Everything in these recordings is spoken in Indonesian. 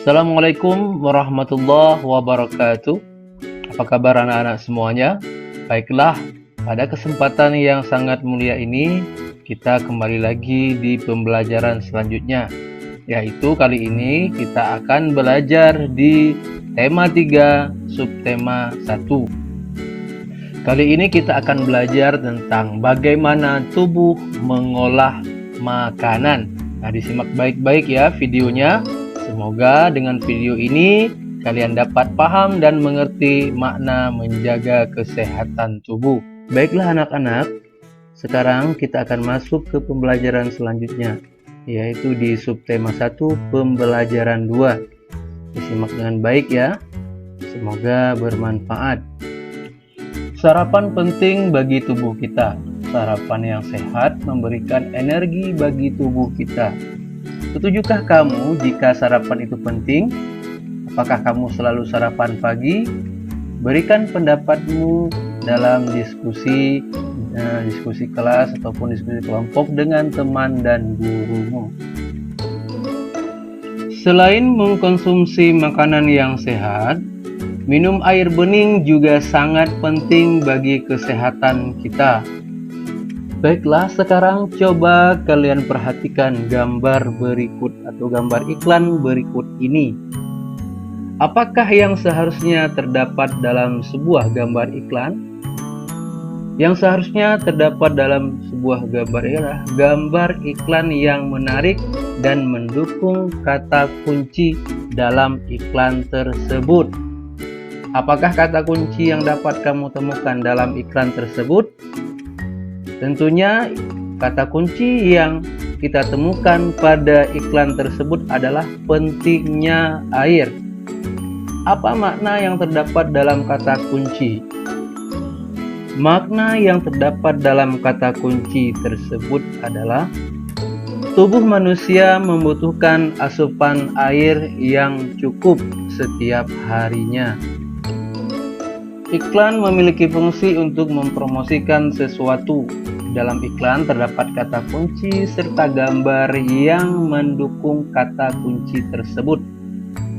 Assalamualaikum warahmatullahi wabarakatuh. Apa kabar anak-anak semuanya? Baiklah, pada kesempatan yang sangat mulia ini kita kembali lagi di pembelajaran selanjutnya, yaitu kali ini kita akan belajar di tema 3 subtema 1. Kali ini kita akan belajar tentang bagaimana tubuh mengolah makanan. Nah, disimak baik-baik ya videonya. Semoga dengan video ini kalian dapat paham dan mengerti makna menjaga kesehatan tubuh. Baiklah anak-anak, sekarang kita akan masuk ke pembelajaran selanjutnya, yaitu di subtema 1 pembelajaran 2. Disimak dengan baik ya, semoga bermanfaat. Sarapan penting bagi tubuh kita. Sarapan yang sehat memberikan energi bagi tubuh kita. Setujukah kamu jika sarapan itu penting? Apakah kamu selalu sarapan pagi? Berikan pendapatmu dalam diskusi kelas ataupun diskusi kelompok dengan teman dan gurumu. Selain mengkonsumsi makanan yang sehat, minum air bening juga sangat penting bagi kesehatan kita. Baiklah, sekarang coba kalian perhatikan gambar berikut atau gambar iklan berikut ini. Apakah yang seharusnya terdapat dalam sebuah gambar iklan? Yang seharusnya terdapat dalam sebuah gambar ialah gambar iklan yang menarik dan mendukung kata kunci dalam iklan tersebut. Apakah kata kunci yang dapat kamu temukan dalam iklan tersebut? Tentunya kata kunci yang kita temukan pada iklan tersebut adalah pentingnya air. Apa makna yang terdapat dalam kata kunci? Makna yang terdapat dalam kata kunci tersebut adalah tubuh manusia membutuhkan asupan air yang cukup setiap harinya. Iklan memiliki fungsi untuk mempromosikan sesuatu. Dalam iklan terdapat kata kunci serta gambar yang mendukung kata kunci tersebut.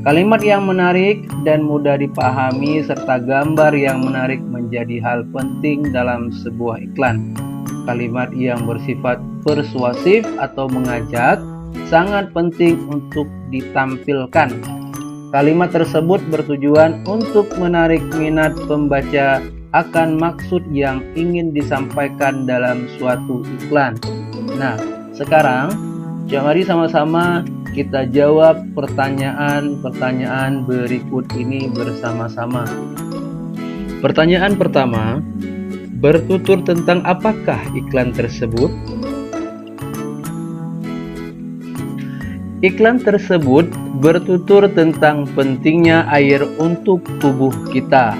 Kalimat yang menarik dan mudah dipahami serta gambar yang menarik menjadi hal penting dalam sebuah iklan. Kalimat yang bersifat persuasif atau mengajak sangat penting untuk ditampilkan. Kalimat tersebut bertujuan untuk menarik minat pembaca akan maksud yang ingin disampaikan dalam suatu iklan. Nah, sekarang mari sama-sama kita jawab pertanyaan-pertanyaan berikut ini bersama-sama. Pertanyaan pertama, bertutur tentang apakah iklan tersebut? Iklan tersebut bertutur tentang pentingnya air untuk tubuh kita.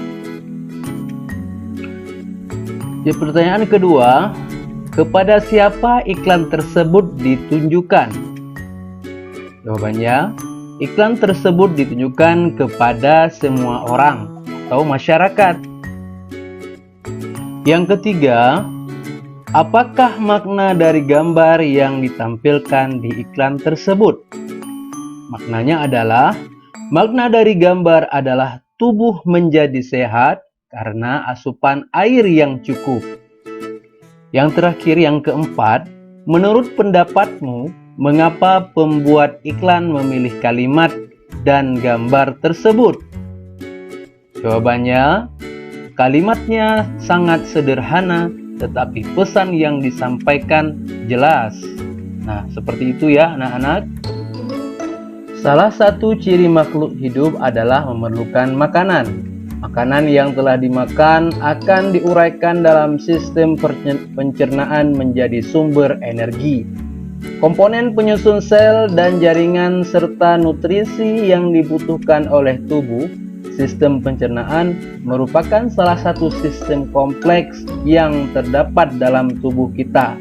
Pertanyaan kedua, kepada siapa iklan tersebut ditunjukkan? Jawabannya, iklan tersebut ditunjukkan kepada semua orang atau masyarakat. Yang ketiga, apakah makna dari gambar yang ditampilkan di iklan tersebut? Maknanya adalah, makna dari gambar adalah tubuh menjadi sehat karena asupan air yang cukup. Yang terakhir, yang keempat, menurut pendapatmu, mengapa pembuat iklan memilih kalimat dan gambar tersebut? Jawabannya, kalimatnya sangat sederhana, tetapi pesan yang disampaikan jelas. Nah, seperti itu ya anak-anak. Salah satu ciri makhluk hidup adalah memerlukan makanan. Makanan yang telah dimakan akan diuraikan dalam sistem pencernaan menjadi sumber energi. Komponen penyusun sel dan jaringan serta nutrisi yang dibutuhkan oleh tubuh, sistem pencernaan merupakan salah satu sistem kompleks yang terdapat dalam tubuh kita.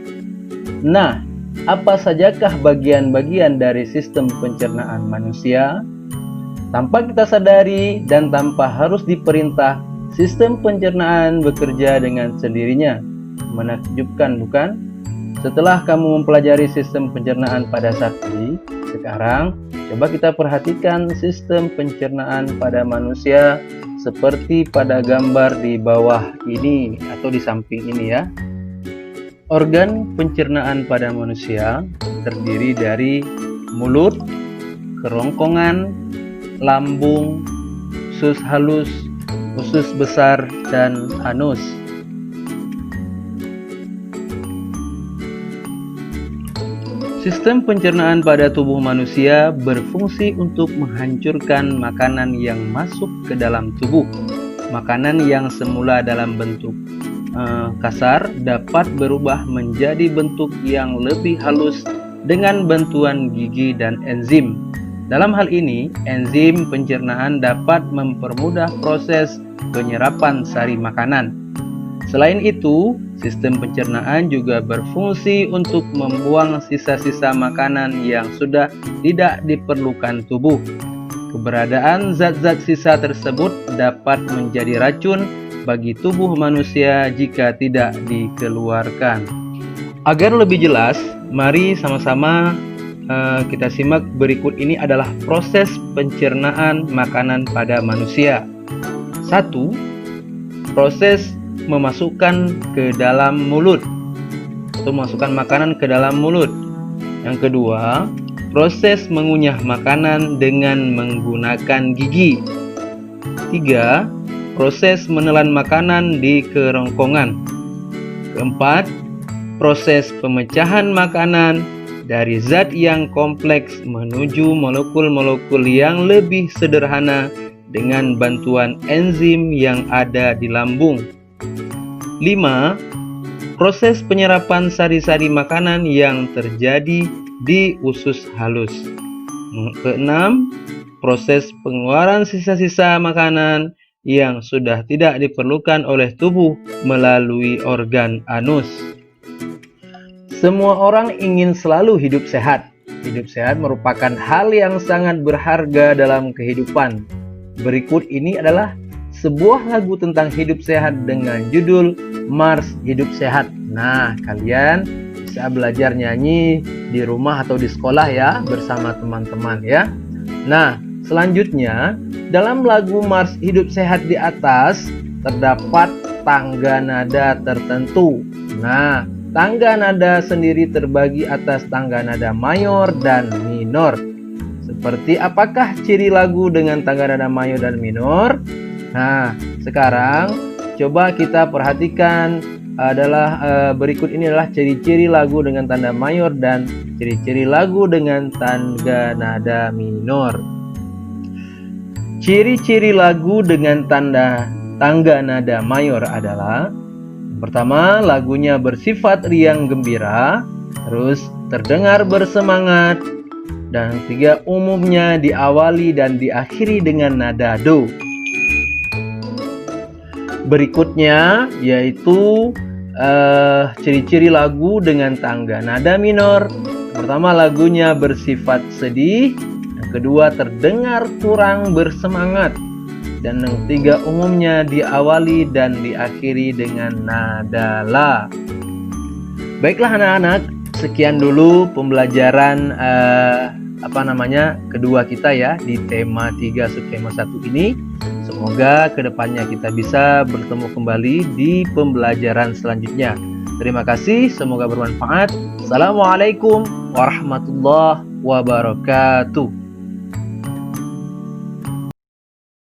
Nah, Apa sajakah bagian-bagian dari sistem pencernaan manusia? Tanpa kita sadari dan tanpa harus diperintah, sistem pencernaan bekerja dengan sendirinya. Menakjubkan, bukan? Setelah kamu mempelajari sistem pencernaan pada sapi, sekarang coba kita perhatikan sistem pencernaan pada manusia seperti pada gambar di bawah ini atau di samping ini ya. Organ pencernaan pada manusia terdiri dari mulut, kerongkongan, lambung, usus halus, usus besar, dan anus. Sistem pencernaan pada tubuh manusia berfungsi untuk menghancurkan makanan yang masuk ke dalam tubuh. Makanan yang semula dalam bentuk kasar dapat berubah menjadi bentuk yang lebih halus dengan bantuan gigi dan enzim. Dalam hal ini, enzim pencernaan dapat mempermudah proses penyerapan sari makanan. Selain itu, sistem pencernaan juga berfungsi untuk membuang sisa-sisa makanan yang sudah tidak diperlukan tubuh. Keberadaan zat-zat sisa tersebut dapat menjadi racun bagi tubuh manusia jika tidak dikeluarkan. Agar lebih jelas, mari sama-sama kita simak berikut ini adalah proses pencernaan makanan pada manusia. 1. Proses memasukkan ke dalam mulut atau memasukkan makanan ke dalam mulut. Yang kedua, proses mengunyah makanan dengan menggunakan gigi. 3. Proses menelan makanan di kerongkongan. Keempat, proses pemecahan makanan dari zat yang kompleks menuju molekul-molekul yang lebih sederhana dengan bantuan enzim yang ada di lambung. 5. Proses penyerapan sari-sari makanan yang terjadi di usus halus. 6. Proses pengeluaran sisa-sisa makanan yang sudah tidak diperlukan oleh tubuh melalui organ anus. Semua orang ingin selalu hidup sehat. Hidup sehat merupakan hal yang sangat berharga dalam kehidupan. Berikut ini adalah sebuah lagu tentang hidup sehat dengan judul Mars Hidup Sehat. Nah, kalian bisa belajar nyanyi di rumah atau di sekolah ya, bersama teman-teman ya. Nah, selanjutnya dalam lagu Mars Hidup Sehat di atas terdapat tangga nada tertentu. Nah, tangga nada sendiri terbagi atas tangga nada mayor dan minor. Seperti apakah ciri lagu dengan tangga nada mayor dan minor? Nah, sekarang coba kita perhatikan berikut ini adalah ciri-ciri lagu dengan tanda mayor dan ciri-ciri lagu dengan tangga nada minor. Ciri-ciri lagu dengan tangga nada mayor adalah: pertama, lagunya bersifat riang gembira, terus terdengar bersemangat, dan ketiga, umumnya diawali dan diakhiri dengan nada do. Berikutnya yaitu ciri-ciri lagu dengan tangga nada minor. Pertama, lagunya bersifat sedih, yang kedua terdengar kurang bersemangat, dan yang ketiga umumnya diawali dan diakhiri dengan nada la. Baiklah anak-anak, sekian dulu pembelajaran kedua kita ya di tema 3 subtema 1 ini. Semoga kedepannya kita bisa bertemu kembali di pembelajaran selanjutnya. Terima kasih, semoga bermanfaat. Assalamualaikum warahmatullahi wabarakatuh.